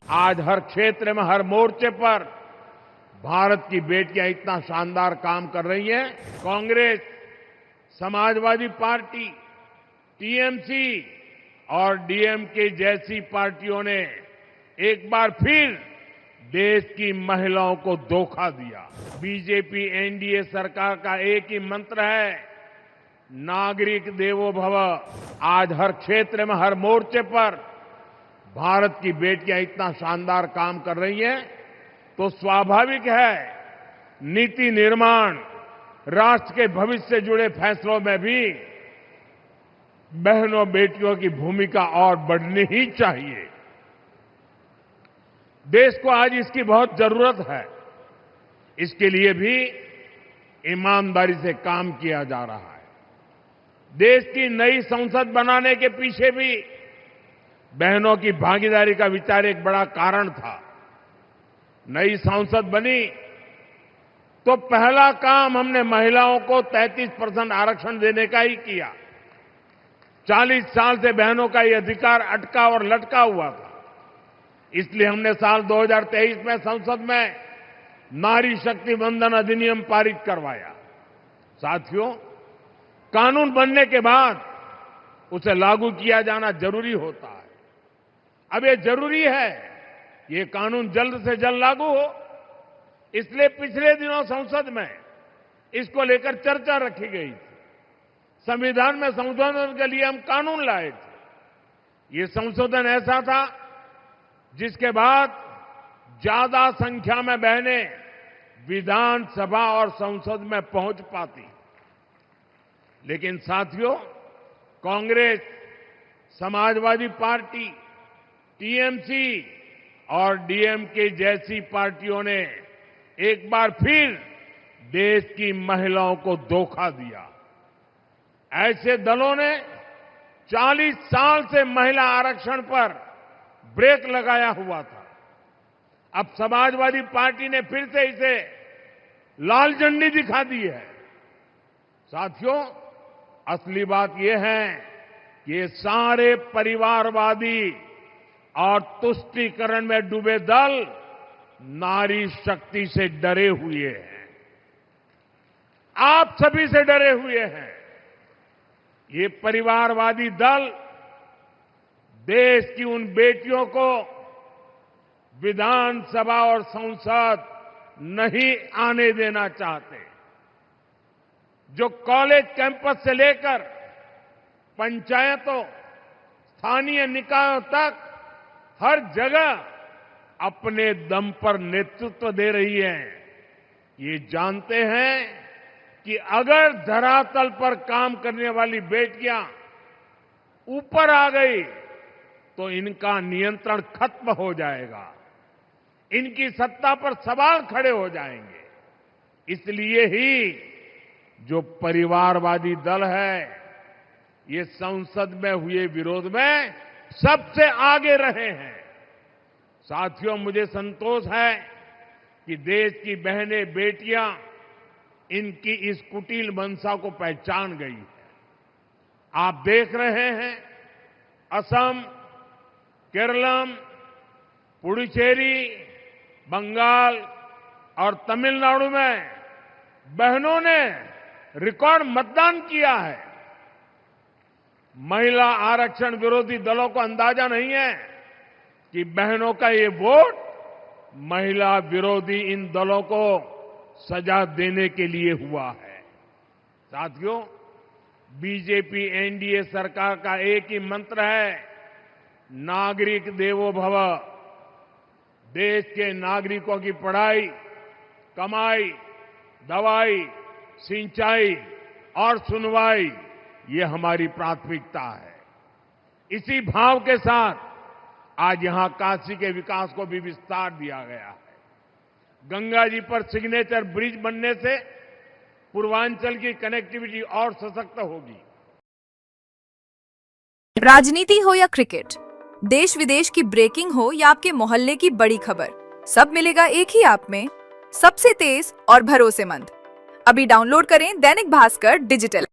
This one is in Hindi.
आज हर क्षेत्र में, हर मोर्चे पर भारत की बेटियां इतना शानदार काम कर रही हैं। कांग्रेस, समाजवादी पार्टी, टीएमसी और डीएमके जैसी पार्टियों ने एक बार फिर देश की महिलाओं को धोखा दिया। बीजेपी एनडीए सरकार का एक ही मंत्र है, नागरिक देवो भव। आज हर क्षेत्र में, हर मोर्चे पर भारत की बेटियां इतना शानदार काम कर रही हैं, तो स्वाभाविक है नीति निर्माण, राष्ट्र के भविष्य से जुड़े फैसलों में भी बहनों बेटियों की भूमिका और बढ़नी ही चाहिए। देश को आज इसकी बहुत जरूरत है। इसके लिए भी ईमानदारी से काम किया जा रहा है। देश की नई संसद बनाने के पीछे भी बहनों की भागीदारी का विचार एक बड़ा कारण था। नई संसद बनी तो पहला काम हमने महिलाओं को 33% आरक्षण देने का ही किया। 40 साल से बहनों का ये अधिकार अटका और लटका हुआ था। इसलिए हमने साल 2023 में संसद में नारी शक्ति वंदन अधिनियम पारित करवाया। साथियों, कानून बनने के बाद उसे लागू किया जाना जरूरी होता है। अब ये जरूरी है ये कानून जल्द से जल्द लागू हो। इसलिए पिछले दिनों संसद में इसको लेकर चर्चा रखी गई थी। संविधान में संशोधन के लिए हम कानून लाए थे। ये संशोधन ऐसा था जिसके बाद ज्यादा संख्या में बहनें विधानसभा और संसद में पहुंच पाती। लेकिन साथियों, कांग्रेस, समाजवादी पार्टी, टीएमसी और डीएमके जैसी पार्टियों ने एक बार फिर देश की महिलाओं को धोखा दिया। ऐसे दलों ने 40 साल से महिला आरक्षण पर ब्रेक लगाया हुआ था। अब समाजवादी पार्टी ने फिर से इसे लाल झंडी दिखा दी है। साथियों, असली बात यह है कि ये सारे परिवारवादी और तुष्टीकरण में डूबे दल नारी शक्ति से डरे हुए हैं। आप सभी से डरे हुए हैं। ये परिवारवादी दल देश की उन बेटियों को विधानसभा और संसद नहीं आने देना चाहते, जो कॉलेज कैंपस से लेकर पंचायतों, स्थानीय निकायों तक हर जगह अपने दम पर नेतृत्व दे रही है। ये जानते हैं कि अगर धरातल पर काम करने वाली बेटियां ऊपर आ गई तो इनका नियंत्रण खत्म हो जाएगा, इनकी सत्ता पर सवाल खड़े हो जाएंगे। इसलिए ही जो परिवारवादी दल है, ये संसद में हुए विरोध में सबसे आगे रहे हैं। साथियों, मुझे संतोष है कि देश की बहनें, बेटियां इनकी इस कुटिल मंशा को पहचान गई है। आप देख रहे हैं, असम, केरलम, पुडुचेरी, बंगाल और तमिलनाडु में बहनों ने रिकॉर्ड मतदान किया है। महिला आरक्षण विरोधी दलों को अंदाजा नहीं है कि बहनों का ये वोट महिला विरोधी इन दलों को सजा देने के लिए हुआ है। साथियों, बीजेपी एनडीए सरकार का एक ही मंत्र है, नागरिक देवो भव। देश के नागरिकों की पढ़ाई, कमाई, दवाई, सिंचाई और सुनवाई, ये हमारी प्राथमिकता है। इसी भाव के साथ आज यहां काशी के विकास को भी विस्तार दिया गया है। गंगा जी पर सिग्नेचर ब्रिज बनने से पूर्वांचल की कनेक्टिविटी और सशक्त होगी। राजनीति हो या क्रिकेट, देश विदेश की ब्रेकिंग हो या आपके मोहल्ले की बड़ी खबर, सब मिलेगा एक ही ऐप में, सबसे तेज और भरोसेमंद। अभी डाउनलोड करें दैनिक भास्कर डिजिटल।